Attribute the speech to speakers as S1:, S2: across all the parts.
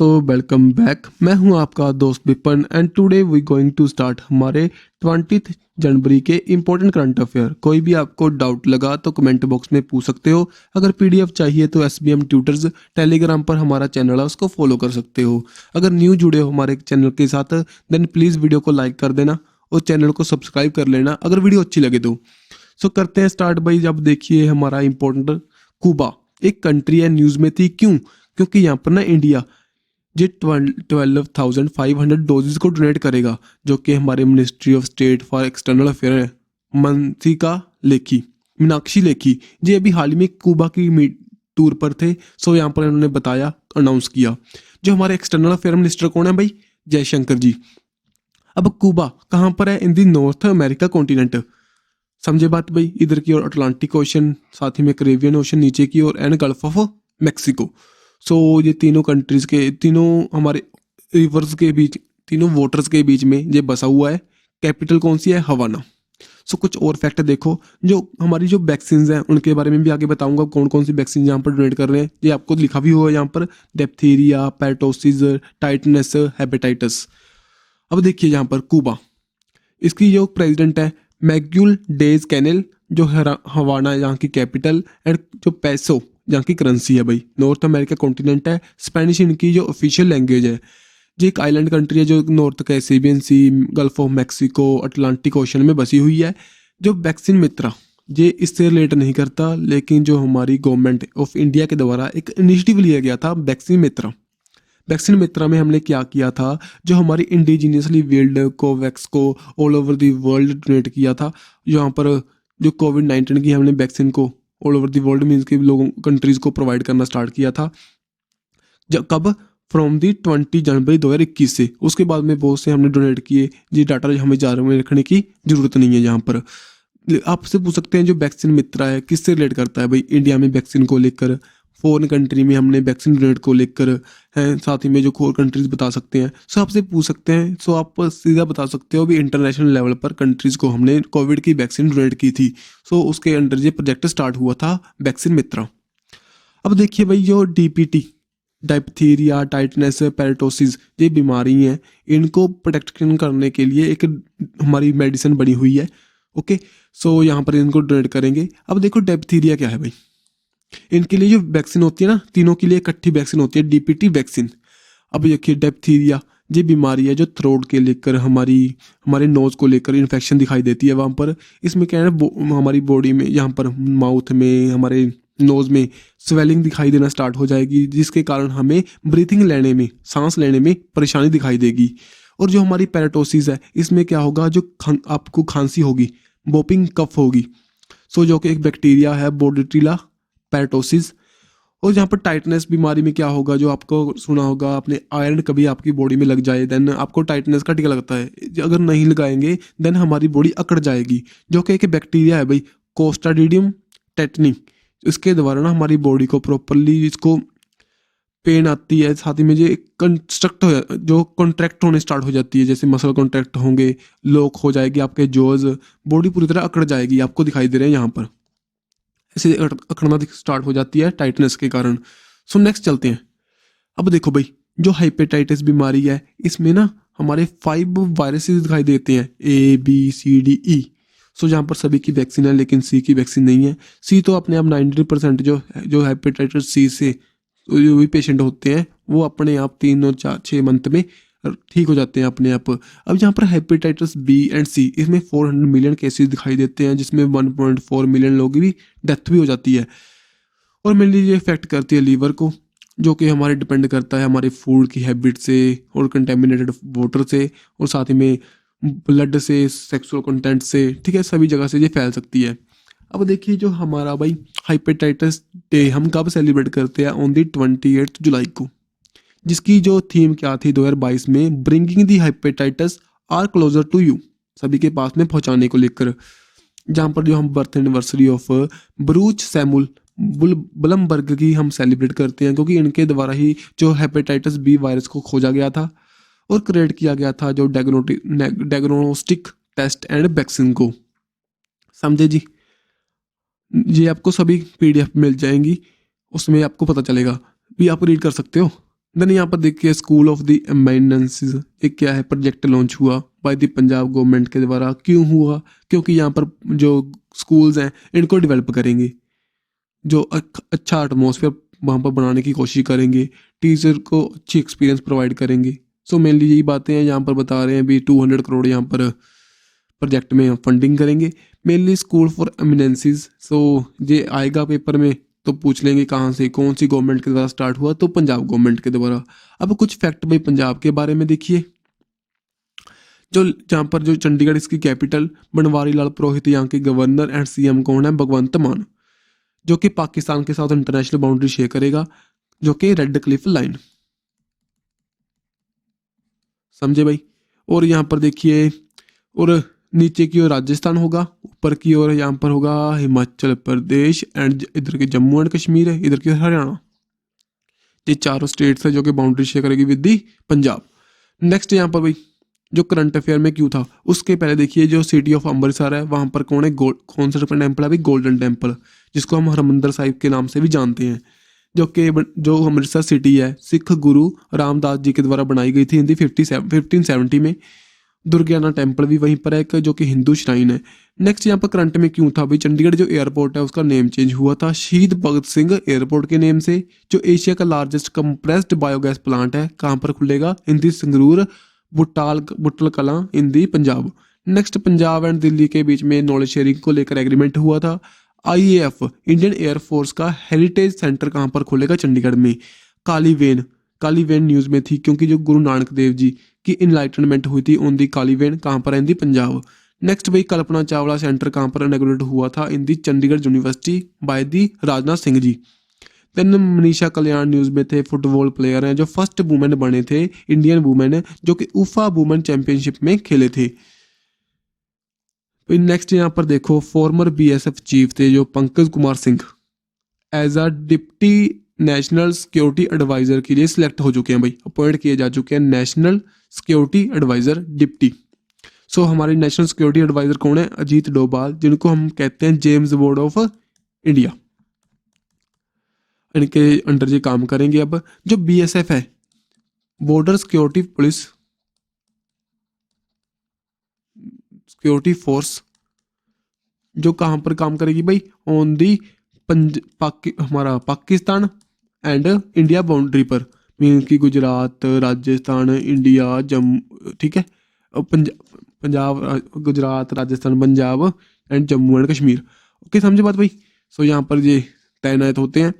S1: दोस्तों welcome back. मैं हूं आपका दोस्त Vipan and today we going to start हमारे 20 जनवरी के इंपॉर्टेंट करंट अफेयर। कोई भी आपको डाउट लगा तो कमेंट बॉक्स में पूछ सकते हो। अगर पीडीएफ चाहिए तो SBM ट्यूटर्स टेलीग्राम पर हमारा चैनल है, उसको फॉलो कर सकते हो। अगर न्यू जुड़े हो हमारे चैनल के साथ देन प्लीज़ वीडियो को लाइक कर देना और चैनल को सब्सक्राइब कर लेना अगर वीडियो अच्छी लगे तो। सो करते हैं स्टार्ट भाई। जब देखिए हमारा इंपॉर्टेंट क्यूबा एक कंट्री है, न्यूज़ में थी। क्यों? क्योंकि यहाँ पर ना इंडिया जी 12,500 डोजेज को डोनेट करेगा, जो कि हमारे ministry of state for external affair है मीनाक्षी लेखी जी अभी हाल ही में क्यूबा की टूर पर थे। सो यहाँ पर इन्होंने बताया, अनाउंस किया। जो हमारे एक्सटर्नल अफेयर मिनिस्टर कौन है भाई? जयशंकर जी। अब क्यूबा कहाँ पर है? इन दी नॉर्थ अमेरिका कॉन्टिनेंट। समझे बात भाई? इधर की ओर अटलांटिक ओशन, साथ ही में कैरेबियन ओशन नीचे की ओर, एंड गल्फ ऑफ मैक्सिको। सो ये तीनों कंट्रीज के, तीनों हमारे रिवर्स के बीच, तीनों वाटर्स के बीच में ये बसा हुआ है। कैपिटल कौन सी है? हवाना। सो कुछ और फैक्ट देखो, जो हमारी जो वैक्सीन हैं उनके बारे में भी आगे बताऊंगा, कौन कौन सी वैक्सीन यहाँ पर डोनेट कर रहे हैं। ये आपको लिखा भी हुआ है यहाँ पर, डिप्थीरिया, पेरिटोसिस, टाइटनस, हेपेटाइटिस। अब देखिए यहाँ पर क्यूबा, इसकी जो प्रेसिडेंट है मैग्यूल डेज कैनेल, जो हवाना यहाँ की कैपिटल, एंड जो पैसो यहाँ की करेंसी है भाई। नॉर्थ अमेरिका कॉन्टिनेंट है, स्पेनिश इनकी जो ऑफिशियल लैंग्वेज है। ये एक आइलैंड कंट्री है जो north Caribbean sea, gulf of Mexico, Atlantic ocean में बसी हुई है। जो वैक्सीन मित्रा, ये इससे रिलेट नहीं करता, लेकिन जो हमारी गवर्नमेंट ऑफ इंडिया के द्वारा एक इनिशिएटिव लिया गया था वैक्सीन मित्रा। वैक्सीन मित्रा में हमने क्या किया था, जो हमारी इंडिजीनियसली वेल्ड कोवैक्स को all over the world donate किया था। यहाँ पर जो कोविड-19 की हमने वैक्सीन को all over the world means के लोगों कंट्रीज़ को प्रोवाइड करना स्टार्ट किया था। जब कब? फ्रॉम दी 20 जनवरी 2021 से। उसके बाद में बहुत से हमने डोनेट किए। ये डाटा हमें जार में रखने की ज़रूरत नहीं है। यहाँ पर आपसे पूछ सकते हैं जो वैक्सीन मित्रा है किससे रिलेट करता है भाई? इंडिया में वैक्सीन को लेकर, फॉरेन कंट्री में हमने वैक्सीन डोनेट को लेकर हैं, साथ ही में जो और कंट्रीज बता सकते हैं। सो आपसे पूछ सकते हैं, सो आप सीधा बता सकते हो भी इंटरनेशनल लेवल पर कंट्रीज़ को हमने कोविड की वैक्सीन डोनेट की थी। सो उसके अंडर ये प्रोजेक्ट स्टार्ट हुआ था वैक्सीन मित्रा। अब देखिए भाई, जो DPT, डायप्थीरिया, टाइटनस, पेरिटोसिस, ये बीमारी हैं, इनको प्रोटेक्शन करने के लिए एक हमारी मेडिसिन बनी हुई है। ओके, सो यहाँ पर इनको डोनेट करेंगे। अब देखो डायप्थीरिया क्या है भाई? इनके लिए जो वैक्सीन होती है ना, तीनों के लिए इकट्ठी वैक्सीन होती है, DPT वैक्सीन। अब देखिए डायप्थीरिया ये बीमारी है जो थ्रोट के लेकर, हमारे नोज़ को लेकर इन्फेक्शन दिखाई देती है वहाँ पर। इसमें क्या है ना, हमारी बॉडी में, यहाँ पर माउथ में, हमारे नोज़ में स्वेलिंग दिखाई देना स्टार्ट हो जाएगी, जिसके कारण हमें ब्रीथिंग लेने में, सांस लेने में परेशानी दिखाई देगी। और जो हमारी पेरिटोसिस है, इसमें क्या होगा, जो आपको खांसी होगी, बोपिंग कफ होगी। सो जो कि एक बैक्टीरिया है, बोर्डेट्रिला पेरिटोसिस। और यहाँ पर टाइटनेस बीमारी में क्या होगा, जो आपको सुना होगा आपने, आयरन कभी आपकी बॉडी में लग जाए देन आपको टाइटनेस का टीका लगता है। अगर नहीं लगाएंगे देन हमारी बॉडी अकड़ जाएगी, जो कि एक बैक्टीरिया है भाई, क्लोस्ट्रीडियम टेटनी। इसके द्वारा ना हमारी बॉडी को प्रॉपरली, इसको पेन आती है, साथ ही में जो कॉन्ट्रैक्ट होने स्टार्ट हो जाती है, जैसे मसल कॉन्ट्रैक्ट होंगे, लॉक हो जाएगी आपके जॉज, बॉडी पूरी तरह अकड़ जाएगी। आपको दिखाई दे रहे हैं यहाँ पर ऐसे अकड़ना स्टार्ट हो जाती है टाइटनेस के कारण। सो नेक्स्ट चलते हैं। अब देखो भाई, जो हेपेटाइटिस बीमारी है, इसमें ना हमारे 5 वायरसेस दिखाई देते हैं, ABCDE। सो जहाँ पर सभी की वैक्सीन है, लेकिन C की वैक्सीन नहीं है। C तो अपने आप 90% जो हेपेटाइटिस C से जो भी पेशेंट होते हैं, वो अपने आप 3 और 6 मंथ में ठीक हो जाते हैं अपने आप। अब यहाँ पर हेपेटाइटिस B एंड C, इसमें 400 मिलियन केसेस दिखाई देते हैं, जिसमें 1.4 मिलियन लोगों की डेथ भी हो जाती है। और मेनली ये इफेक्ट करती है लीवर को, जो कि हमारे डिपेंड करता है हमारे फूड की हैबिट से और कंटेमिनेटेड वाटर से, और साथ ही में ब्लड से, सेक्सुअल कंटेंट से, ठीक है, सभी जगह से ये फैल सकती है। अब देखिए, जो हमारा भाई हेपेटाइटिस डे हम कब सेलिब्रेट करते हैं? ऑन दी 28 जुलाई को, जिसकी जो थीम क्या थी 2022 में, bringing the hepatitis are closer to you, सभी के पास में पहुंचाने को लेकर। जहाँ पर जो हम birth anniversary of Baruch Samuel Blumberg की हम सेलिब्रेट करते हैं, क्योंकि इनके द्वारा ही जो हेपेटाइटिस B वायरस को खोजा गया था और क्रिएट किया गया था, जो डायग्नोस्टिक टेस्ट एंड वैक्सीन को। समझे जी? ये आपको सभी PDF मिल जाएंगी, उसमें आपको पता चलेगा, भी आप रीड कर सकते हो। देन यहाँ पर देखिए स्कूल ऑफ द एमिनेंसेस, ये क्या है, प्रोजेक्ट लॉन्च हुआ बाय द पंजाब गवर्नमेंट के द्वारा। क्यों हुआ? क्योंकि यहाँ पर जो स्कूल्स हैं इनको डेवलप करेंगे, जो अच्छा एटमोसफियर वहाँ पर बनाने की कोशिश करेंगे, टीचर को अच्छी एक्सपीरियंस प्रोवाइड करेंगे। सो मेनली यही बातें हैं यहाँ पर बता रहे हैं भी 200 करोड़ यहाँ पर प्रोजेक्ट में फंडिंग करेंगे, मेनली स्कूल फॉर एमिनेंसीज। सो ये आएगा पेपर में तो पूछ लेंगे कहाँ से, कौन सी गवर्नमेंट के द्वारा स्टार्ट हुआ, तो पंजाब गवर्नमेंट के द्वारा। अब कुछ फैक्ट भाई पंजाब के बारे में देखिए। जो जहाँ पर जो चंडीगढ़ इसकी कैपिटल, बनवारी लाल पुरोहित यहाँ के गवर्नर, एंड सीएम कौन है, भगवंत मान, जो कि पाकिस्तान के साथ इंटरनेशनल बाउंड्री शेयर करेगा, जो कि रेड क्लिफ लाइन, समझे भाई। और यहाँ पर देखिए, और नीचे की ओर राजस्थान होगा, ऊपर की ओर यहाँ पर होगा हिमाचल प्रदेश, एंड इधर के जम्मू एंड कश्मीर है, इधर की ओर हरियाणा। ये चारों स्टेट्स है जो कि बाउंड्री शेयर करेगी विद दी पंजाब। नेक्स्ट यहाँ पर भाई जो करंट अफेयर में क्यों था, उसके पहले देखिए जो सिटी ऑफ अमृतसर है वहाँ पर कौन है, कौन सा टेम्पल है भाई, गोल्डन टेम्पल, जिसको हम हरमंदिर साहिब के नाम से भी जानते हैं। जो अमृतसर सिटी है सिख गुरु रामदास जी के द्वारा बनाई गई थी इन दी 1570 में। दुर्गियाना टेम्पल भी वहीं पर है एक, जो कि हिंदू श्राइन है। नेक्स्ट यहाँ पर करंट में क्यों था भाई, चंडीगढ़ जो एयरपोर्ट है उसका नेम चेंज हुआ था शहीद भगत सिंह एयरपोर्ट के नेम से। जो एशिया का लार्जेस्ट कंप्रेस्ड बायोगैस प्लांट है कहाँ पर खुलेगा, इन दी संगरूर बुट्टल कलां इन दी पंजाब। नेक्स्ट पंजाब एंड दिल्ली के बीच में नॉलेज शेयरिंग को लेकर एग्रीमेंट हुआ था। आईएएफ इंडियन एयरफोर्स का हेरिटेज सेंटर कहाँ पर खुलेगा, चंडीगढ़ में। काली वेन न्यूज़ में थी क्योंकि जो गुरु नानक देव जी की इनलाइटनमेंट हुई थी ऑन दी काली वेन, कहाँ पर इन दी पंजाब। नेक्स्ट भाई कल्पना चावला सेंटर कहाँ पर इनॉग्रेट हुआ था, in the Chandigarh University by the Rajnath Singh ji. Then Manisha Kalyan news में थे, फुटबॉल प्लेयर हैं जो फर्स्ट वुमेन बने थे, इंडियन वुमेन जो कि उफा वुमेन चैंपियनशिप में खेले थे। नेक्स्ट यहाँ पर देखो फॉर्मर बीएसएफ चीफ थे जो Pankaj Kumar Singh as a deputy national security adviser के लिए सिलेक्ट हो चुके हैं भाई, अपॉइंट किए जा चुके हैं नेशनल सिक्योरिटी एडवाइजर डिप्टी। सो हमारे नेशनल सिक्योरिटी एडवाइजर कौन है, अजीत डोभाल, जिनको हम कहते हैं जेम्स बॉन्ड ऑफ इंडिया, इनके अंडर ये काम करेंगे। अब जो बीएसएफ है बॉर्डर सिक्योरिटी फोर्स, जो कहाँ पर काम करेगी भाई, ऑन दी हमारा पाकिस्तान एंड इंडिया बाउंड्री पर, मीन की गुजरात राजस्थान इंडिया जम्मू, ठीक है, Punjab Gujarat Rajasthan Punjab and Jammu and Kashmir. Okay समझे बात भाई। सो यहाँ पर ये तैनात होते हैं।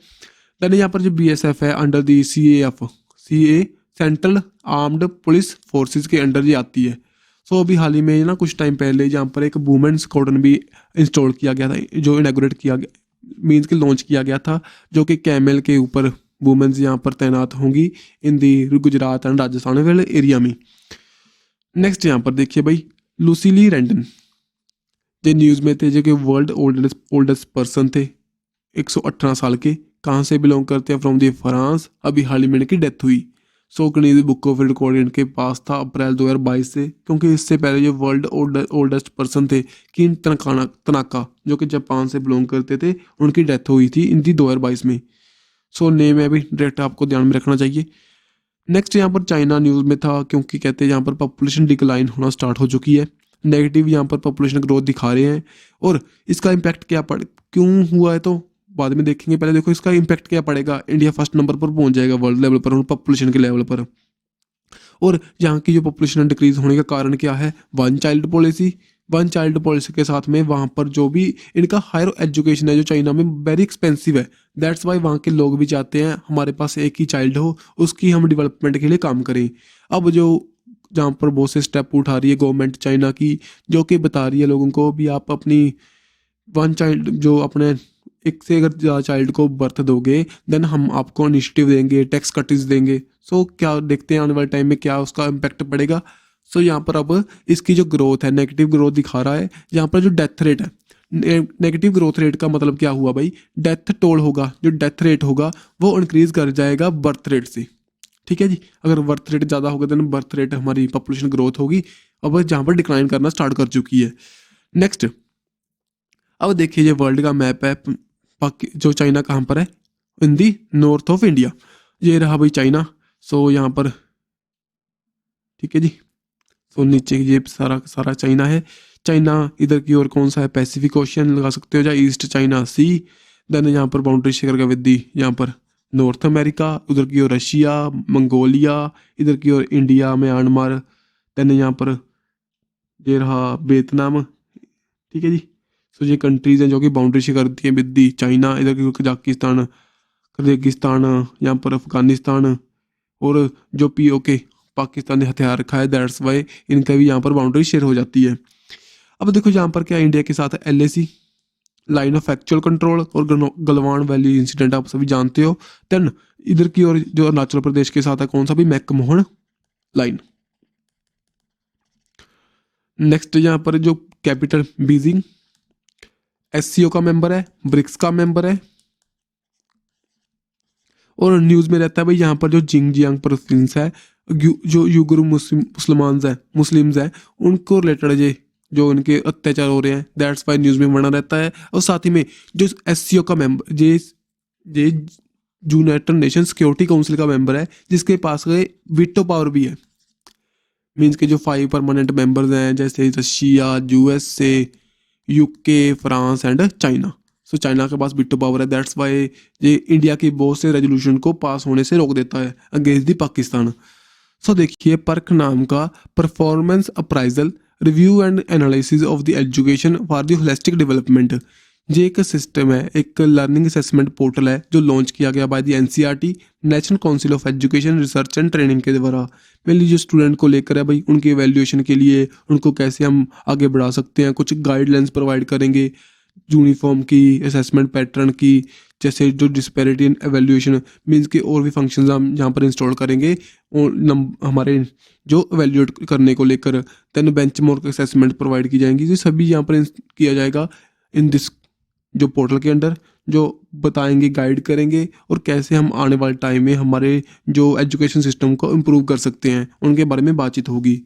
S1: देन यहाँ पर जो बीएसएफ है under the CA central armed police forces के अंडर ये आती है। सो अभी हाल ही में ना कुछ टाइम पहले यहाँ पर एक वुमेन स्क्वाड्रन भी इंस्टॉल किया गया था, जो इनॉग्रेट किया गया, मीन्स के लॉन्च किया गया था, जो कि कैमल के ऊपर वुमेन्स यहाँ पर तैनात होंगी इन दी गुजरात एंड राजस्थान वाले एरिया में। नेक्स्ट यहाँ पर देखिए भाई लूसीली रैंडन जो न्यूज़ में थे, जो कि वर्ल्ड ओल्डेस्ट पर्सन थे, 118 साल के, कहाँ से बिलोंग करते हैं, फ्रॉम दी फ्रांस। अभी हाल ही में इनकी डेथ हुई। सो गिनीज बुक ऑफ रिकॉर्ड इनके पास था अप्रैल 2022 से, क्योंकि इससे पहले जो वर्ल्ड ओल्डेस्ट पर्सन थे किन तनाका, जो कि जापान से बिलोंग करते थे, उनकी डेथ हुई थी इन दी 2022 में। सो नेम है भी डायरेक्ट आपको ध्यान में रखना चाहिए। नेक्स्ट यहाँ पर चाइना न्यूज़ में था, क्योंकि कहते हैं यहाँ पर पॉपुलेशन डिक्लाइन होना स्टार्ट हो चुकी है, नेगेटिव यहाँ पर पॉपुलेशन ग्रोथ दिखा रहे हैं। और इसका इम्पैक्ट क्यों हुआ है तो बाद में देखेंगे, पहले देखो इसका इम्पैक्ट क्या पड़ेगा। इंडिया फर्स्ट नंबर पर पहुंच जाएगा वर्ल्ड लेवल पर पॉपुलेशन के लेवल पर। और यहाँ की जो पॉपुलेशन डिक्रीज होने का कारण क्या है, वन चाइल्ड पॉलिसी के साथ में वहाँ पर जो भी इनका हायर एजुकेशन है जो चाइना में वेरी एक्सपेंसिव है, दैट्स वाई वहाँ के लोग भी चाहते हैं हमारे पास एक ही चाइल्ड हो, उसकी हम डेवलपमेंट के लिए काम करें। अब जो जहाँ पर बहुत से स्टेप उठा रही है गवर्नमेंट चाइना की, जो कि बता रही है लोगों को भी आप अपनी वन चाइल्ड जो अपने एक से अगर ज़्यादा चाइल्ड को बर्थ दोगे देन हम आपको इनिशिएटिव देंगे, टैक्स कटिंग देंगे। सो क्या देखते हैं आने वाले टाइम में क्या उसका इम्पैक्ट पड़ेगा। सो यहाँ पर अब इसकी जो ग्रोथ है नेगेटिव ग्रोथ दिखा रहा है। यहाँ पर जो डेथ रेट है, नेगेटिव ग्रोथ रेट का मतलब क्या हुआ भाई, डेथ टोल होगा, जो डेथ रेट होगा वो इंक्रीज कर जाएगा बर्थ रेट से, ठीक है जी। अगर बर्थ रेट ज़्यादा होगा देन बर्थ रेट हमारी पॉपुलेशन ग्रोथ होगी, अब जहाँ पर डिक्लाइन करना स्टार्ट कर चुकी है। नेक्स्ट अब देखिए ये वर्ल्ड का मैप है, जो चाइना कहाँ पर है, इन दी नॉर्थ ऑफ इंडिया। ये रहा भाई चाइना, सो यहाँ पर ठीक है जी। सो नीचे ये सारा सारा चाइना है। चाइना इधर की ओर कौन सा है, पैसिफिक ओशियन लगा सकते हो, या ईस्ट चाइना सी। देन यहाँ पर बाउंड्री शेयर का विधि, यहाँ पर नॉर्थ अमेरिका, उधर की ओर रशिया, मंगोलिया, इधर की ओर इंडिया, म्यांमार। देन यहाँ पर ये रहा वियतनाम। ठीक है जी। सो ये कंट्रीज हैं जो कि बाउंड्री शेयर करती हैं विद दी चाइना। इधर की कजाकिस्तान, कजाकिस्तान, यहाँ पर अफगानिस्तान, और जो पीओके पाकिस्तान ने हथियार रखा है, दैट्स वाई इनका भी यहाँ पर बाउंड्री शेयर हो जाती है। अब देखो यहाँ पर क्या इंडिया के साथ है LAC, line of actual control, और गलवान वैली इंसिडेंट आप सभी जानते हो। देन इधर की ओर जो अरुणाचल प्रदेश के साथ है कौन सा भी, मैकमोहन लाइन। नेक्स्ट यहाँ पर जो कैपिटल बीजिंग, एससीओ का मेंबर है, ब्रिक्स का मेंबर है, और न्यूज में रहता है भाई यहाँ पर जो जिंगजियांग प्रोविंस है, जो युगुर मुस्लिम्स है उनको रिलेटेड जो उनके अत्याचार हो रहे हैं, दैट्स वाई न्यूज में बना रहता है। और साथ ही में जो एससीओ का मेंबर, जे यूनाइटेड नेशन सिक्योरिटी काउंसिल का मेंबर है, जिसके पास वीटो पावर भी है। मीन्स के जो 5 परमानेंट मेंबर्स हैं जैसे Russia, USA, UK, France and China. So China के पास वीटो पावर है, दैट्स वाई ये इंडिया की बहुत से रेजोल्यूशन को पास होने से रोक देता है अगेंस्ट दी पाकिस्तान। सो देखिए पर्क नाम का performance appraisal review and analysis of the education for the holistic development. ये एक सिस्टम है, एक लर्निंग असेसमेंट पोर्टल है जो लॉन्च किया गया by the NCERT, national council of education research and training के द्वारा। मेनली जो स्टूडेंट को लेकर है भाई, उनके एवेल्यूएशन के लिए उनको कैसे हम आगे बढ़ा सकते हैं, कुछ गाइडलाइंस प्रोवाइड करेंगे यूनिफॉर्म की, असेसमेंट पैटर्न की, जैसे जो डिस्पैरिटी इन एवेल्यूएशन मीन्स के और भी फंक्शंस हम यहाँ पर इंस्टॉल करेंगे और हमारे जो एवेल्यूएट करने को लेकर। देन बेंचमार्क असेसमेंट प्रोवाइड की जाएंगी, ये सभी यहाँ पर किया जाएगा इन दिस जो पोर्टल के अंडर, जो बताएंगे, गाइड करेंगे और कैसे हम आने वाले टाइम में हमारे जो एजुकेशन सिस्टम को इम्प्रूव कर सकते हैं उनके बारे में बातचीत होगी।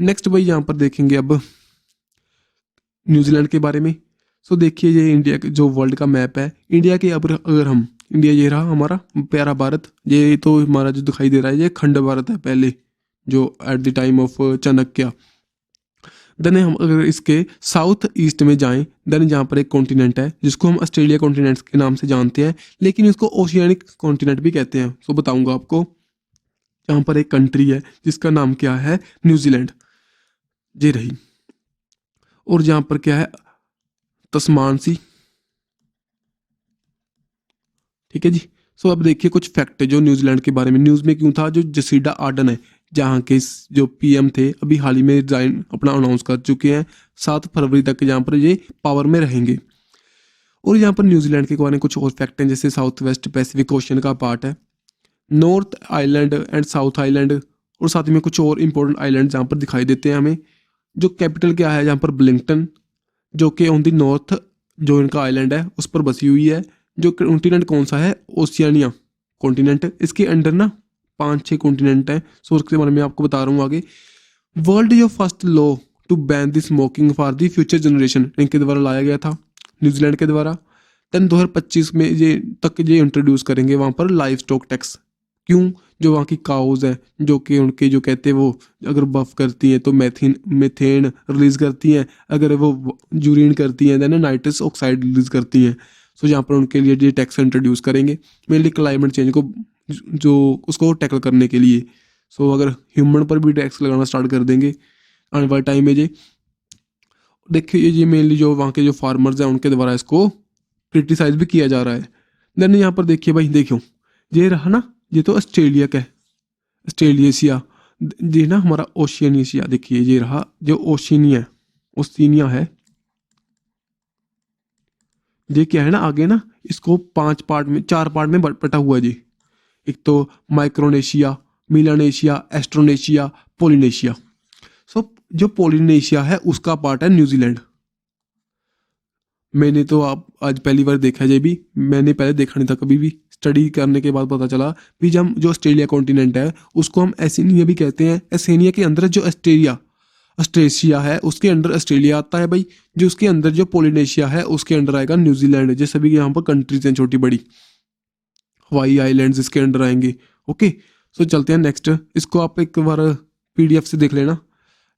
S1: नेक्स्ट भाई यहाँ पर देखेंगे अब न्यूजीलैंड के बारे में। सो देखिए ये इंडिया जो वर्ल्ड का मैप है, इंडिया के अगर हम इंडिया, ये रहा हमारा प्यारा भारत, ये तो हमारा जो दिखाई दे रहा है ये खंड भारत है पहले, जो at the time of Chanakya. Then हम अगर इसके साउथ ईस्ट में जाएं, देन जहाँ पर एक कॉन्टिनेंट है जिसको हम ऑस्ट्रेलिया कॉन्टिनेंट के नाम से जानते हैं, लेकिन इसको ओशियानिक कॉन्टिनेंट भी कहते हैं। सो बताऊंगा आपको। यहाँ पर एक कंट्री है जिसका नाम क्या है, न्यूजीलैंड, ये रही। और यहाँ पर क्या है, तस्मान सी। ठीक है जी। सो अब देखिए कुछ फैक्ट है जो न्यूजीलैंड के बारे में न्यूज़ में क्यों था। जो जसीडा आर्डन है, जहाँ के जो पीएम थे, अभी हाल ही में रिजाइन अपना अनाउंस कर चुके हैं, 7 फरवरी तक यहाँ पर ये पावर में रहेंगे। और यहाँ पर न्यूजीलैंड के बारे में कुछ और फैक्ट हैं, जैसे साउथ वेस्ट पैसिफिक ओशन का पार्ट है, north island and south island, और साथ में कुछ और इंपॉर्टेंट आइलैंड जहाँ पर दिखाई देते हैं हमें। जो कैपिटल क्या है यहाँ पर, ब्लिंगटन, जो कि ऑन दी नॉर्थ जो इनका आइलैंड है उस पर बसी हुई है। जो कॉन्टिनेंट कौन सा है, ओशियानिया कॉन्टिनेंट। इसके अंडर ना 5-6 कॉन्टिनेंट हैं। सो उसके बारे में आपको बता रहा हूँ आगे। वर्ल्ड जो first law to ban the smoking for the future generation इनके द्वारा लाया गया था, न्यूजीलैंड के द्वारा। देन 2025 में ये इंट्रोड्यूस करेंगे वहाँ पर लाइव स्टॉक टैक्स। क्यों, जो वहाँ की काउज हैं, जो कि उनके जो कहते हैं वो अगर बफ करती हैं तो मेथेन रिलीज करती हैं, अगर वो यूरिन करती हैं देन नाइट्रस ऑक्साइड रिलीज करती हैं। सो यहाँ पर उनके लिए ये टैक्स इंट्रोड्यूस करेंगे, मेनली क्लाइमेट चेंज को जो उसको टैकल करने के लिए। सो अगर ह्यूमन पर भी टैक्स लगाना स्टार्ट कर देंगे आने वाले टाइम में। ये देखिए ये मेनली जो वहाँ के जो फार्मर्स हैं उनके द्वारा इसको क्रिटिसाइज भी किया जा रहा है। देन यहाँ पर देखिए भाई, देखो ये रहा ना, ये तो ऑस्ट्रेलिया का है, ऑस्ट्रेलिएशिया। ये ना हमारा ओशियनेशिया, देखिए ये रहा जो ओशिनिया है। ये क्या है ना, आगे ना इसको 4 पार्ट में बटा हुआ है जी। एक तो माइक्रोनेशिया, मिलानेशिया, एस्ट्रोनेशिया, पोलिनेशिया। सो जो पोलिनेशिया है उसका पार्ट है न्यूजीलैंड। मैंने तो आप आज पहली बार देखा है, ये भी मैंने पहले देखा नहीं था कभी भी। स्टडी करने के बाद पता चला भी जब जो ऑस्ट्रेलिया कॉन्टिनेंट है उसको हम एसेनिया भी कहते हैं। एसेनिया के अंदर जो ऑस्ट्रेशिया है उसके अंडर ऑस्ट्रेलिया आता है भाई। जो उसके अंदर जो पोलिनेशिया है उसके अंडर आएगा न्यूजीलैंड। जैसे सभी यहाँ पर कंट्रीज हैं छोटी बड़ी, हवाई आइलैंड्स इसके अंडर आएंगे। ओके, सो चलते हैं नेक्स्ट, इसको आप एक बार PDF से देख लेना।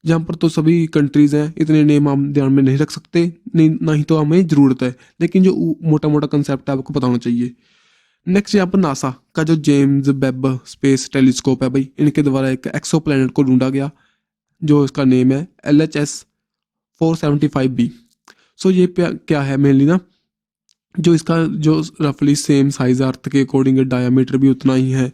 S1: जहाँ पर तो सभी कंट्रीज़ हैं, इतने नेम हम ध्यान में नहीं रख सकते, नहीं ना ही तो हमें ज़रूरत है, लेकिन जो मोटा मोटा कंसेप्ट है आपको पता होना चाहिए। नेक्स्ट यहाँ पर नासा का जो जेम्स वेब स्पेस टेलीस्कोप है भाई, इनके द्वारा एक एक्सोप्लैनेट को ढूंढा गया जो इसका नेम है LHS-475b। सो ये क्या है मेनली ना, जो इसका जो रफली सेम साइज अर्थ के अकॉर्डिंग डायामीटर भी उतना ही है,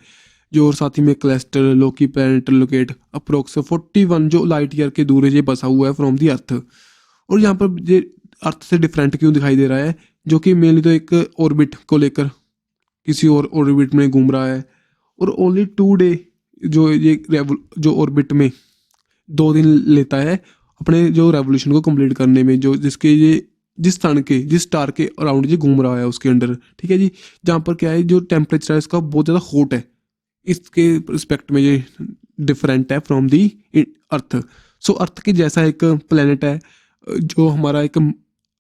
S1: जो और साथ ही में क्लस्टर लोकी प्लैनेट लोकेट अप्रोक्स 41 जो लाइट ईयर के दूर ये बसा हुआ है फ्रॉम दी अर्थ। और यहाँ पर ये अर्थ से डिफरेंट क्यों दिखाई दे रहा है, जो कि मेनली तो एक ऑर्बिट को लेकर किसी और ऑर्बिट में घूम रहा है, और ओनली 2 डे जो ये जो ऑर्बिट में 2 दिन लेता है अपने जो रेवोल्यूशन को कंप्लीट करने में, जो जिसके ये जिस स्टार के अराउंड ये घूम रहा है उसके अंडर, ठीक है जी। जहाँ पर क्या है, जो टेम्परेचर है इसका बहुत ज़्यादा हॉट है, इसके रिस्पेक्ट में ये डिफरेंट है फ्रॉम दी अर्थ। सो अर्थ के जैसा एक प्लेनेट है जो हमारा एक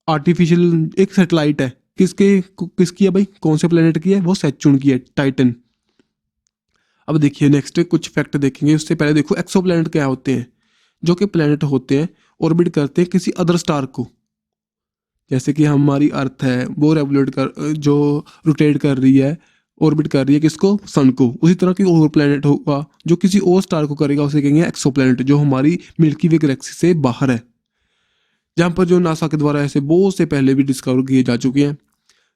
S1: आर्टिफिशियल एक सैटेलाइट है, किसकी है भाई, कौन से प्लेनेट की है, वो सैटर्न की है, टाइटन। अब देखिए नेक्स्ट कुछ फैक्ट देखेंगे, उससे पहले देखो एक्सो प्लेनेट क्या होते हैं, जो कि प्लेनेट होते हैं ऑर्बिट करते हैं किसी अदर स्टार को। जैसे कि हमारी अर्थ है वो रोटेट कर रही है, ऑर्बिट कर रही है किसको, सन को, उसी तरह की और प्लेनेट होगा जो किसी और स्टार को करेगा, उसे कहेंगे एक्सो प्लेनेट, जो हमारी मिल्की वे गैलेक्सी से बाहर है। जहाँ पर जो नासा के द्वारा ऐसे बहुत से पहले भी डिस्कवर किए जा चुके हैं।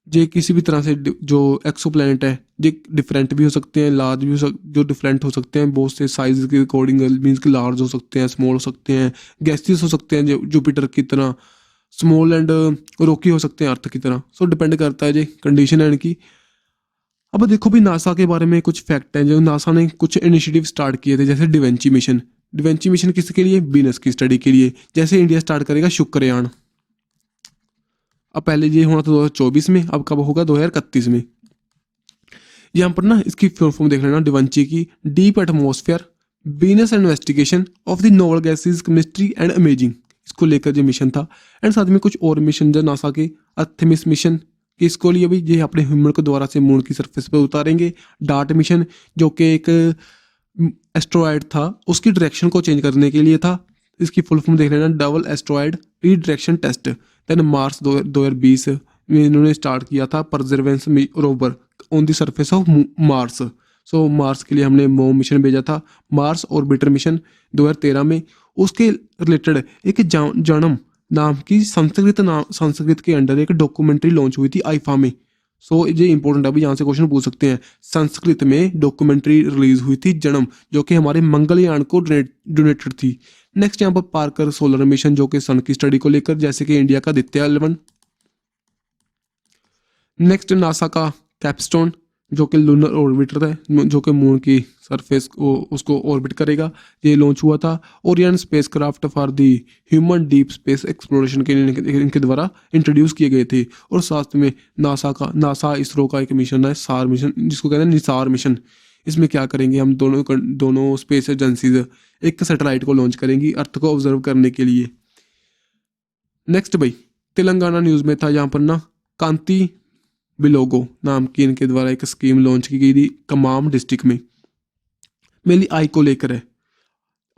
S1: जे किसी भी तरह से जो एक्सो प्लेनेट है ये डिफरेंट भी हो सकते हैं, लार्ज भी जो डिफरेंट हो सकते हैं बहुत से साइज के अकॉर्डिंग, मीन्स कि लार्ज हो सकते हैं, स्मॉल हो सकते हैं, गैसियस हो सकते हैं जो जुपिटर की तरह, स्मॉल एंड रॉकी हो सकते हैं अर्थ की तरह। सो डिपेंड करता है जी कंडीशन है इनकी। अब देखो भी नासा के बारे में कुछ फैक्ट हैं, जो नासा ने कुछ इनिशिएटिव स्टार्ट किए थे, जैसे डिवेंची मिशन। डिवेंची मिशन किसके लिए, वीनस की स्टडी के लिए। जैसे इंडिया स्टार्ट करेगा शुक्रयान, अब पहले ये होना था 2024 में, अब कब होगा 2031 में। यहाँ पर ना इसकी फुल फॉर्म देख लेना डिवेंची की, deep atmosphere Venus investigation of the novel gases chemistry and imaging, इसको लेकर जो मिशन था। एंड साथ में कुछ और मिशन जो नासा के, अर्थमिस मिशन कि इसको लिए भी ये अपने ह्यूमन को दोबारा से मून की सरफेस पर उतारेंगे। डार्ट मिशन जो कि एक एस्ट्रॉयड था, उसकी डायरेक्शन को चेंज करने के लिए था, इसकी फुल फॉर्म देख लेना double asteroid redirection test. Then March 2020 में इन्होंने स्टार्ट किया था Perseverance rover on the surface of Mars. So Mars के लिए हमने मोम मिशन भेजा था, मार्स ऑर्बिटर मिशन 2013 में। उसके रिलेटेड एक जन्म नाम की संस्कृत के अंडर एक डॉक्यूमेंट्री लॉन्च हुई थी आईफा में। सो ये इंपॉर्टेंट है, अभी यहाँ से क्वेश्चन पूछ सकते हैं। संस्कृत में डॉक्यूमेंट्री रिलीज हुई थी जन्म, जो कि हमारे मंगलयान को डोनेटेड थी। नेक्स्ट यहाँ पर पार्कर सोलर मिशन, जो कि सन की स्टडी को लेकर, जैसे कि इंडिया का आदित्य 11। नेक्स्ट नासा का कैपस्टोन, जो कि लूनर ऑर्बिटर है, जो कि मून की सरफेस को उसको ऑर्बिट करेगा, ये लॉन्च हुआ था। Orion space craft for the human deep space exploration के लिए इनके द्वारा इंट्रोड्यूस किए गए थे। और साथ में नासा इसरो का एक मिशन है सार मिशन, जिसको कहते हैं निसार मिशन। इसमें क्या करेंगे हम, दोनों स्पेस एजेंसीज एक सैटेलाइट को लॉन्च करेंगी अर्थ को ऑब्जर्व करने के लिए। नेक्स्ट भाई तेलंगाना न्यूज़ में था, जहाँ पर ना कांति बिलोगो नाम की इनके द्वारा एक स्कीम लॉन्च की गई थी कमाम डिस्ट्रिक्ट में। मेनली आई को लेकर है,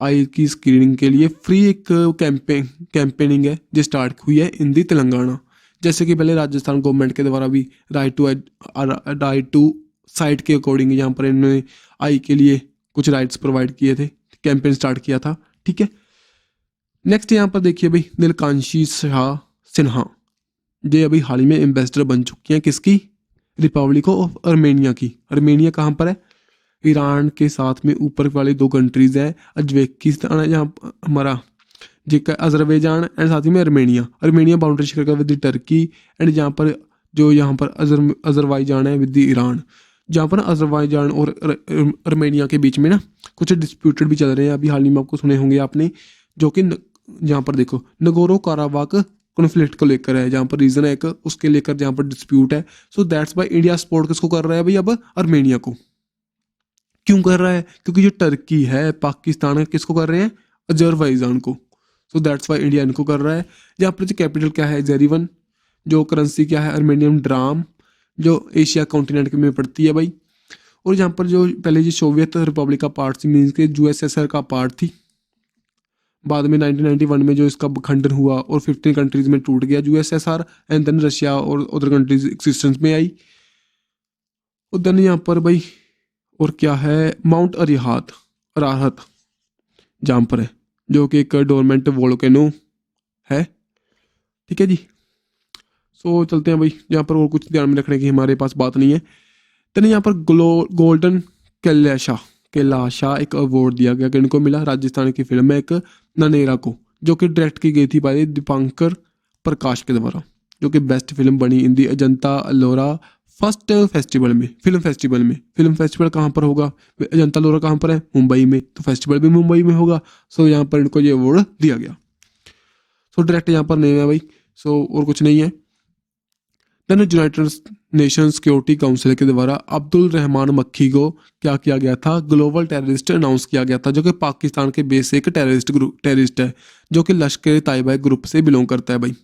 S1: आई की स्क्रीनिंग के लिए फ्री एक कैंपेनिंग है जो स्टार्ट हुई है इन दी तेलंगाना। जैसे कि पहले राजस्थान गवर्नमेंट के द्वारा भी राइट टू साइट के अकॉर्डिंग यहाँ पर इन्होंने आई के लिए कुछ राइट्स प्रोवाइड किए थे, कैंपेन स्टार्ट किया था, ठीक है। नेक्स्ट यहाँ पर देखिए भाई नीलकांशी शाह सिन्हा, ये अभी हाल ही में एम्बेसडर बन चुकी हैं किसकी, रिपब्लिक ऑफ अर्मेनिया की। अर्मेनिया कहाँ पर है, ईरान के साथ में ऊपर वाले 2 कंट्रीज है, अजबेकिस्तान है जहाँ हमारा जिसका अजरबैजान, एंड साथ ही में अर्मेनिया बाउंड्री शेयर कर विद टर्की, एंड यहाँ पर अजरबैजान है विद ईरान। जहाँ पर अजरबैजान और अर्मेनिया के बीच में ना कुछ डिस्प्यूटेड भी चल रहे हैं, अभी हाल ही में आपको सुने होंगे आपने, जो कि जहाँ पर देखो नगोरो काराबाख कॉन्फ्लिक्ट को लेकर है, जहाँ पर रीजन है एक उसके लेकर जहाँ पर डिस्प्यूट है। So that's why India support किसको कर रहा है भाई, अब अर्मेनिया को। क्यों कर रहा है, क्योंकि जो टर्की है पाकिस्तान है किसको कर रहे हैं, अजरबैजान को। सो दैट्स वाई इंडिया इनको कर रहा है। जहाँ पर जो कैपिटल क्या है जेरीवन, जो करेंसी क्या है अर्मेनियन ड्राम, जो एशिया कॉन्टिनेंट में पड़ती है भाई। और यहाँ पर जो पहले जो सोवियत रिपब्लिक का पार्ट थी, मीन्स के यूएसएसआर का पार्ट थी, बाद में 1991 में जो इसका खंडन हुआ और 15 कंट्रीज में टूट गया यूएसएसआर, एंड देन रशिया और अदर कंट्रीज एक्सिस्टेंस में आई। और देन यहाँ पर भाई और क्या है, माउंट अरिहत अराहत जहाँ पर है, जो कि एक डोरमेंट वोल्केनो है। ठीक है जी। सो चलते हैं भाई, यहाँ पर और कुछ ध्यान में रखने की हमारे पास बात नहीं है। तो यहाँ पर गोल्डन कैलाशा एक अवार्ड दिया गया, किनको मिला, राजस्थान की फिल्म है एक ननेरा को, जो कि डायरेक्ट की गई थी बाय दीपांकर प्रकाश के द्वारा, जो कि बेस्ट फिल्म बनी इन दी अजंता अलोरा फर्स्ट फेस्टिवल में, फिल्म फेस्टिवल कहाँ पर होगा, अजंता अलोरा कहाँ पर है, मुंबई में, तो फेस्टिवल भी मुंबई में होगा। सो यहाँ पर इनको ये अवार्ड दिया गया। सो डायरेक्ट यहाँ पर नहीं है भाई, सो और कुछ नहीं है। Then United Nation Security Council के द्वारा अब्दुल रहमान मक्खी को क्या किया गया था, ग्लोबल टेररिस्ट अनाउंस किया गया था, जो कि पाकिस्तान के बेस से एक टेररिस्ट है, जो कि लश्कर ताइबा ग्रुप से बिलोंग करता है भाई,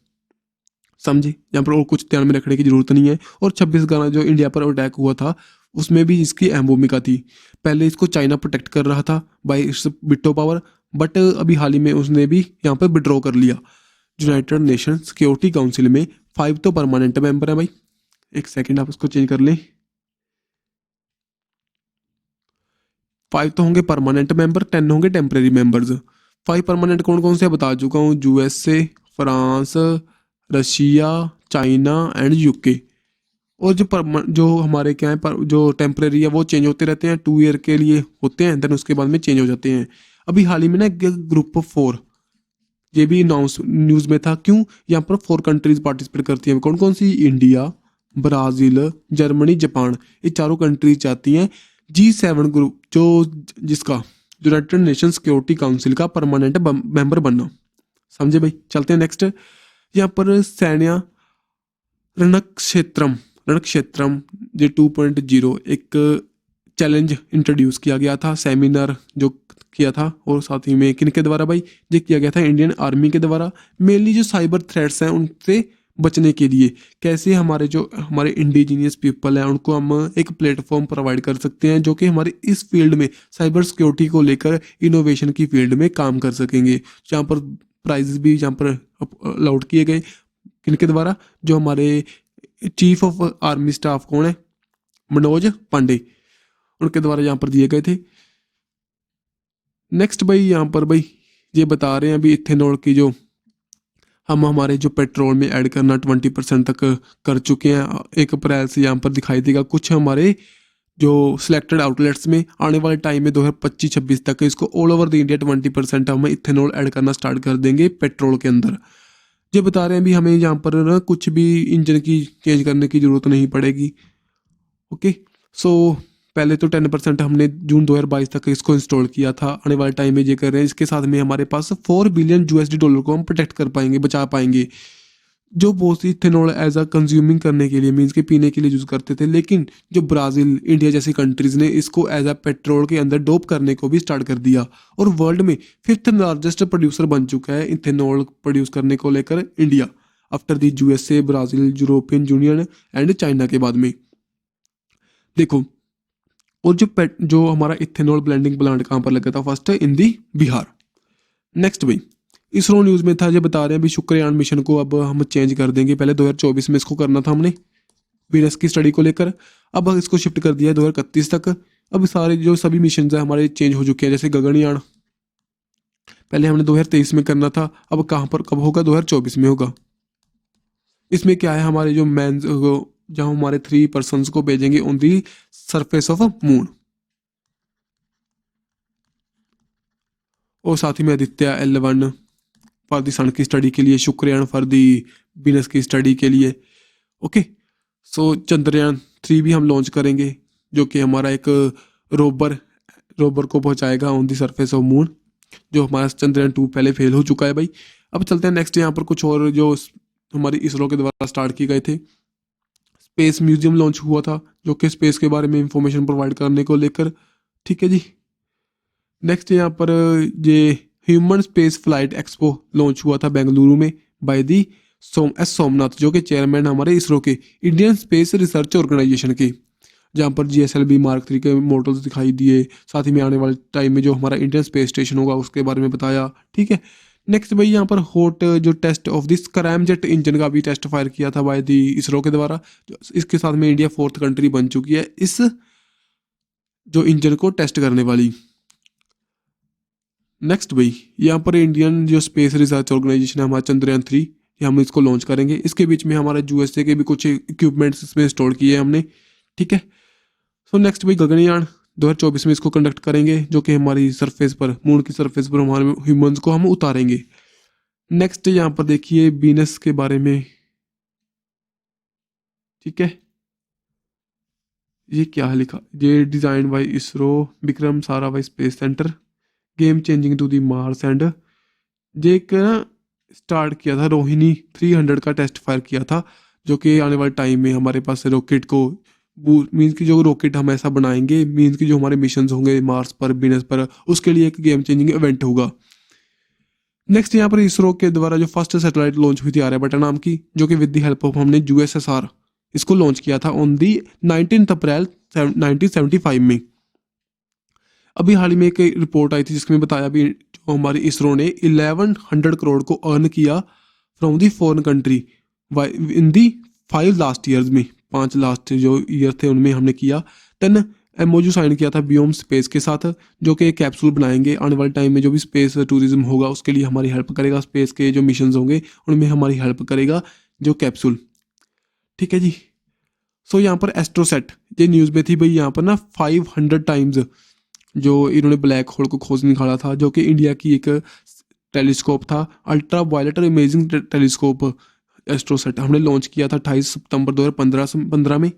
S1: समझे। यहाँ पर और कुछ ध्यान में रखने की जरूरत नहीं है। और 26 गाना जो इंडिया पर अटैक हुआ था, उसमें भी इसकी अहम भूमिका थी। पहले इसको चाइना प्रोटेक्ट कर रहा था बाय इट्स बिटो पावर, बट अभी हाल ही में उसने भी यहाँ पर विड्रॉ कर लिया। यूनाइटेड नेशन सिक्योरिटी काउंसिल में 5 तो परमानेंट मेंबर है भाई, एक सेकंड आप इसको चेंज कर लें, 5 तो होंगे परमानेंट मेंबर, 10 होंगे टेम्परेरी मेंबर्स। 5 परमानेंट कौन कौन से बता चुका हूँ, USA, France, Russia, China and UK. और जो हमारे क्या है पर जो टेम्परेरी है वो चेंज होते रहते हैं, 2 ईयर के लिए होते हैं, देन उसके बाद में चेंज हो जाते हैं। अभी हाल ही में ना ग्रुप ऑफ 4 ये भी न्यूज में था, क्यों, यहाँ पर 4 कंट्रीज पार्टिसिपेट करती हैं, कौन कौन सी, इंडिया, ब्राजील, जर्मनी, जापान, ये चारों कंट्रीज चाहती हैं G7 ग्रुप, जो जिसका यूनाइटेड नेशन सिक्योरिटी काउंसिल का परमानेंट मेंबर बनना, समझे भाई। चलते हैं नेक्स्ट। यहाँ पर सैन्य रणक्षेत्रम जे 2.0 एक चैलेंज इंट्रोड्यूस किया गया था, सेमिनार जो किया था, और साथ ही में किनके द्वारा भाई, ये किया गया था इंडियन आर्मी के द्वारा। मेनली जो साइबर थ्रेट्स हैं उनसे बचने के लिए कैसे हमारे इंडिजीनियस पीपल हैं उनको हम एक प्लेटफॉर्म प्रोवाइड कर सकते हैं, जो कि हमारे इस फील्ड में साइबर सिक्योरिटी को लेकर इनोवेशन की फील्ड में काम कर सकेंगे। जहाँ पर प्राइजेस भी यहाँ पर अलाउड किए गए, किनके द्वारा, जो हमारे चीफ ऑफ आर्मी स्टाफ कौन है, मनोज पांडे, उनके द्वारा यहाँ पर दिए गए थे। नेक्स्ट भाई यहाँ पर भाई ये बता रहे हैं अभी इथेनॉल की जो हम हमारे जो पेट्रोल में ऐड करना 20% तक कर चुके हैं। 1 अप्रैल से यहाँ पर दिखाई देगा कुछ हमारे जो सिलेक्टेड आउटलेट्स में आने वाले टाइम में 2025-26 तक इसको ऑल ओवर द इंडिया 20% हम इथेनॉल ऐड करना स्टार्ट कर देंगे पेट्रोल के अंदर। ये बता रहे हैं अभी हमें यहाँ पर ना कुछ भी इंजन की चेंज करने की ज़रूरत नहीं पड़ेगी। ओके, सो पहले तो 10% हमने जून 2022 तक इसको इंस्टॉल किया था, आने वाले टाइम में ये कर रहे हैं। इसके साथ में हमारे पास $4 बिलियन को हम प्रोटेक्ट कर पाएंगे, बचा पाएंगे। जो बहुत सी इथेनॉल एज अ कंज्यूमिंग करने के लिए, मीन्स के पीने के लिए यूज़ करते थे, लेकिन जो ब्राज़ील, इंडिया जैसी कंट्रीज़ ने इसको एज अ पेट्रोल के अंदर डोप करने को भी स्टार्ट कर दिया, और वर्ल्ड में 5th लार्जेस्ट प्रोड्यूसर बन चुका है इथेनॉल प्रोड्यूस करने को लेकर India, after the USA, Brazil, European union and China के बाद में। देखो, और जो हमारा इथेनॉल ब्लेंडिंग प्लांट कहाँ पर लगा था, first in the Bihar. Next भाई इसरो न्यूज़ में था, ये बता रहे हैं अभी शुक्रयान मिशन को अब हम चेंज कर देंगे। पहले 2024 में इसको करना था हमने वीनस की स्टडी को लेकर, अब इसको शिफ्ट कर दिया है 2031 तक। अब सारे जो सभी मिशन है हमारे चेंज हो चुके हैं, जैसे गगनयान पहले हमने 2023 में करना था, अब कहाँ पर कब होगा, 2024 में होगा। इसमें क्या है, हमारे जो मैन जहाँ हमारे 3 पर्सन्स को भेजेंगे on the surface of moon, और साथ ही में आदित्य L1 फॉर दी सन की स्टडी के लिए, शुक्रयान फॉर दी वीनस की स्टडी के लिए। ओके, सो चंद्रयान 3 भी हम लॉन्च करेंगे, जो कि हमारा एक रोबर को पहुंचाएगा on the surface of moon, जो हमारा चंद्रयान 2 पहले फेल हो चुका है भाई। अब चलते हैं नेक्स्ट, यहाँ पर कुछ और जो हमारी इसरो के द्वारा स्टार्ट किए गए थे। स्पेस म्यूजियम लॉन्च हुआ था, जो कि स्पेस के बारे में इंफॉर्मेशन प्रोवाइड करने को लेकर। ठीक है जी। नेक्स्ट यहाँ पर ये human space flight expo launch हुआ था बेंगलुरु में बाय दी सोमनाथ, जो कि चेयरमैन हमारे इसरो के, इंडियन स्पेस रिसर्च ऑर्गेनाइजेशन के। जहाँ पर GSLV Mark 3 के मॉडल्स दिखाई दिए, साथ ही में आने वाले टाइम में जो हमारा इंडियन स्पेस स्टेशन होगा उसके बारे में बताया। ठीक है, नेक्स्ट भाई यहाँ पर हॉट जो test of this scramjet engine का भी टेस्ट फायर किया था बाय दी इसरो के द्वारा। इसके साथ में इंडिया 4th कंट्री बन चुकी है इस जो इंजन को टेस्ट करने वाली। नेक्स्ट भाई यहाँ पर इंडियन जो स्पेस रिसर्च ऑर्गेनाइजेशन है हमारा Chandrayaan 3, ये हम इसको लॉन्च करेंगे। इसके बीच में हमारा USA के भी कुछ इक्विपमेंट्स इसमें इंस्टॉल किए हैं हमने। ठीक है, सो नेक्स्ट भाई गगनयान 2024 में इसको कंडक्ट करेंगे, जो कि हमारी सरफेस पर, मून की सरफेस पर हमारे ह्यूमंस को हम उतारेंगे। नेक्स्ट यहाँ पर देखिए वीनस के बारे में। ठीक है, ये क्या है लिखा, ये design by ISRO, Vikram Sarabhai space centre, game changing to the Mars end, ये एक स्टार्ट किया था रोहिणी 300 का टेस्ट फायर किया था, जो कि आने वाले टाइम में हमारे पास रॉकेट को मीन्स की जो रॉकेट हम ऐसा बनाएंगे, मीन्स की जो हमारे मिशंस होंगे मार्स पर, वीनस पर, उसके लिए एक गेम चेंजिंग इवेंट होगा। नेक्स्ट यहाँ पर इसरो के द्वारा जो फर्स्ट सैटेलाइट लॉन्च हुई थी आर्यभट्ट नाम की, जो कि विद द हेल्प ऑफ हमने USSR इसको लॉन्च किया था ऑन दी 19 अप्रैल 1975 में। अभी हाल ही में एक रिपोर्ट आई थी जिसमें बताया भी जो हमारी इसरो ने 1100 करोड़ को अर्न किया from the foreign country in the 5 last years में, 5 लास्ट जो ईयर थे उनमें हमने किया। देन MOU साइन किया था बियोम स्पेस के साथ, जो कि एक कैप्सूल बनाएंगे आने वाले टाइम में, जो भी स्पेस टूरिज्म होगा उसके लिए हमारी हेल्प करेगा, स्पेस के जो मिशंस होंगे उनमें हमारी हेल्प करेगा जो कैप्सूल। ठीक है जी, सो यहाँ पर एस्ट्रोसेट, ये न्यूज़ में थी भाई, यहाँ पर ना 500 टाइम्स जो इन्होंने ब्लैक होल को खोज निकाला था, जो कि इंडिया की एक टेलीस्कोप था, अल्ट्रा वायलेट और इमेजिंग टेलीस्कोप एस्ट्रोसेट हमने लॉन्च किया था 28 सितंबर 2015 में।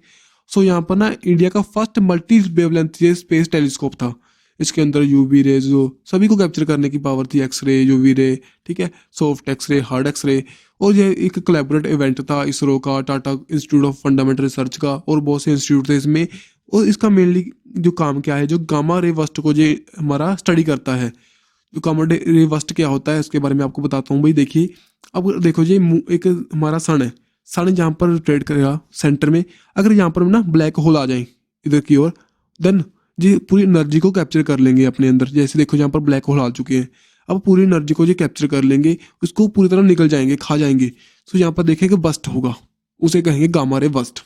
S1: सो यहाँ पर ना इंडिया का फर्स्ट मल्टी वेवलेंथ ये स्पेस टेलीस्कोप था। इसके अंदर UV रेज जो सभी को कैप्चर करने की पावर थी, एक्सरे, UV रे, ठीक है, सॉफ्ट एक्सरे, हार्ड एक्सरे। और ये एक कोलैबोरेट इवेंट था इसरो का, Tata institute of fundamental research का, और बहुत से इंस्टीट्यूट थे इसमें। और इसका मेनली जो काम क्या है, जो गामा रे बस्ट को जो हमारा स्टडी करता है, जो गामा रे बस्ट क्या होता है उसके बारे में आपको बताता हूँ भाई। देखिए, अब देखो ये एक हमारा सन है, सन जहाँ पर रोटेट करेगा सेंटर में, अगर यहाँ पर ना ब्लैक होल आ जाए इधर की ओर, देन जी पूरी एनर्जी को कैप्चर कर लेंगे अपने अंदर। जैसे देखो यहाँ पर ब्लैक होल आ चुके हैं, अब पूरी एनर्जी को ये कैप्चर कर लेंगे, उसको पूरी तरह निकल जाएंगे, खा जाएंगे। तो यहाँ पर देखेंगे बस्ट होगा, उसे कहेंगे गामा रे बस्ट।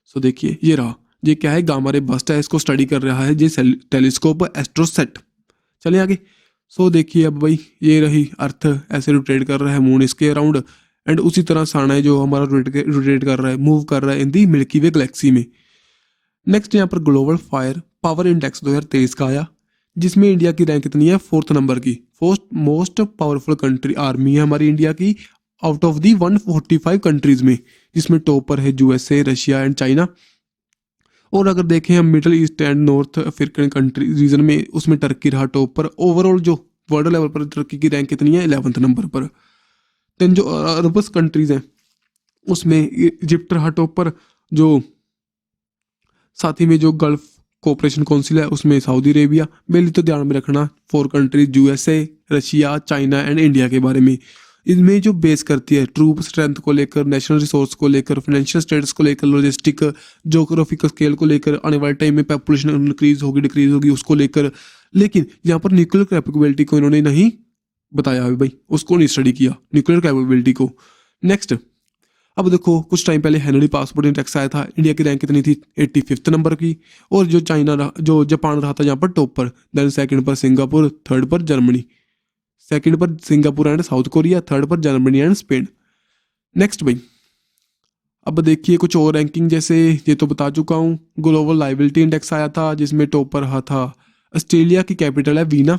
S1: सो देखिए ये रहा, ये क्या है, गामा रे बस्ट है, इसको स्टडी कर रहा है ये टेलीस्कोप एस्ट्रोसेट। चलिए आगे। सो देखिए अब भाई ये रही अर्थ, ऐसे रोटेट कर रहा है मून इसके अराउंड, एंड उसी तरह सन है जो हमारा रोटेट कर रहा है, मूव कर रहा है इन दी मिल्की वे गैलेक्सी में। नेक्स्ट यहाँ पर ग्लोबल फायर पावर इंडेक्स 2023 का आया, जिसमें इंडिया की रैंक इतनी है 4th नंबर की, मोस्ट पावरफुल कंट्री आर्मी है हमारी इंडिया की आउट ऑफ दी 145 कंट्रीज में, जिसमें टॉप पर है USA, रशिया एंड चाइना। और अगर देखें हम middle east and north African country reason में, उसमें टर्की रहा टॉप पर। ओवरऑल जो वर्ल्ड लेवल पर टर्की की रैंक कितनी है, 11th नंबर पर। देन जो अरबस कंट्रीज हैं उसमें इजिप्ट रहा टॉप पर, जो साथ ही में जो गल्फ कोऑपरेशन काउंसिल है उसमें सऊदी अरेबिया। मेनली तो ध्यान में रखना 4 countries USA, Russia, China and India के बारे में। इनमें जो बेस करती है ट्रूप स्ट्रेंथ को लेकर, नेशनल रिसोर्स को लेकर, फाइनेंशियल स्टेटस को लेकर, लॉजिस्टिक, जोग्राफिकल स्केल को लेकर, आने वाले टाइम में पॉपुलेशन इंक्रीज होगी डिक्रीज होगी उसको लेकर। लेकिन यहाँ पर न्यूक्लियर कैपेबिलिटी को इन्होंने नहीं बताया है भाई, उसको नहीं स्टडी किया न्यूक्लियर कैपेबिलिटी को। नेक्स्ट, अब देखो कुछ टाइम पहले हेनरी पासपोर्ट इंडेक्स आया था, इंडिया की रैंक कितनी थी, 85th नंबर की। और जो जो जापान रहा था यहाँ पर टॉप पर, देन सेकंड पर सिंगापुर, थर्ड पर जर्मनी, सेकंड पर Singapore and south Korea, third पर जर्मनी एंड स्पेन। नेक्स्ट भाई अब देखिए कुछ और रैंकिंग, जैसे ये तो बता चुका हूँ। ग्लोबल लाइबिलिटी इंडेक्स आया था जिसमें टॉप पर रहा था ऑस्ट्रेलिया की कैपिटल है Vienna.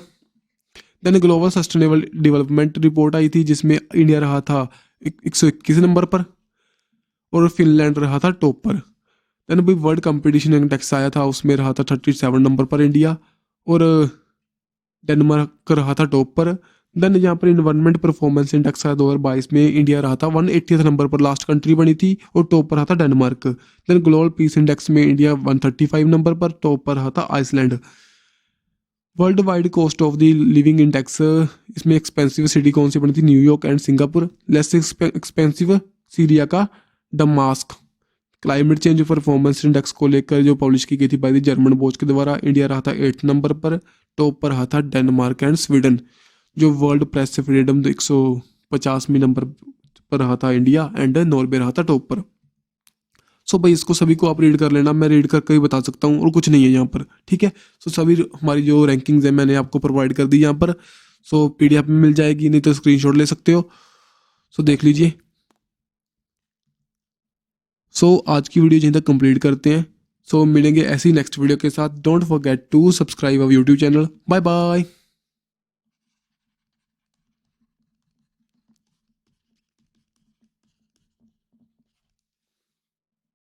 S1: Then global sustainable development report आई थी जिसमें इंडिया रहा था 121 नंबर पर, और फिनलैंड रहा था टॉप पर। देन भाई वर्ल्ड कंपटीशन इंडेक्स आया था, उसमें रहा था 37 नंबर पर इंडिया, और डेनमार्क रहा था टॉप पर। देन यहाँ पर इन्वायरमेंट परफॉर्मेंस इंडेक्स आया 2022 में, इंडिया रहा था 180th नंबर पर, लास्ट कंट्री बनी थी, और टॉप पर रहा था Denmark. Then global peace index में इंडिया 135 नंबर पर, टॉप पर रहा था Iceland. World wide cost of the living index, इसमें एक्सपेंसिव सिटी कौन सी बनी थी, New York and Singapore. Less expensive Syria का Damascus, climate change performance index को लेकर जो पब्लिश की गई थी बाय द जर्मन वॉच के द्वारा, इंडिया रहा था 8 नंबर पर। टॉप पर रहा था डेनमार्क एंड स्वीडन। जो वर्ल्ड प्रेस से फ्रीडम 150वें नंबर पर रहा था इंडिया, एंड नॉर्वे रहा था टॉप पर। सो भाई इसको सभी को आप रीड कर लेना, मैं रीड करके ही बता सकता हूँ और कुछ नहीं है यहाँ पर, ठीक है। सो सभी हमारी जो रैंकिंग्स है मैंने आपको प्रोवाइड कर दी यहाँ पर। सो PDF में मिल जाएगी, नहीं तो स्क्रीनशॉट ले सकते हो। सो देख लीजिए। सो आज की वीडियो यहीं तक कंप्लीट करते हैं। सो मिलेंगे ऐसी नेक्स्ट वीडियो के साथ। Don't forget to subscribe our YouTube channel. Bye bye.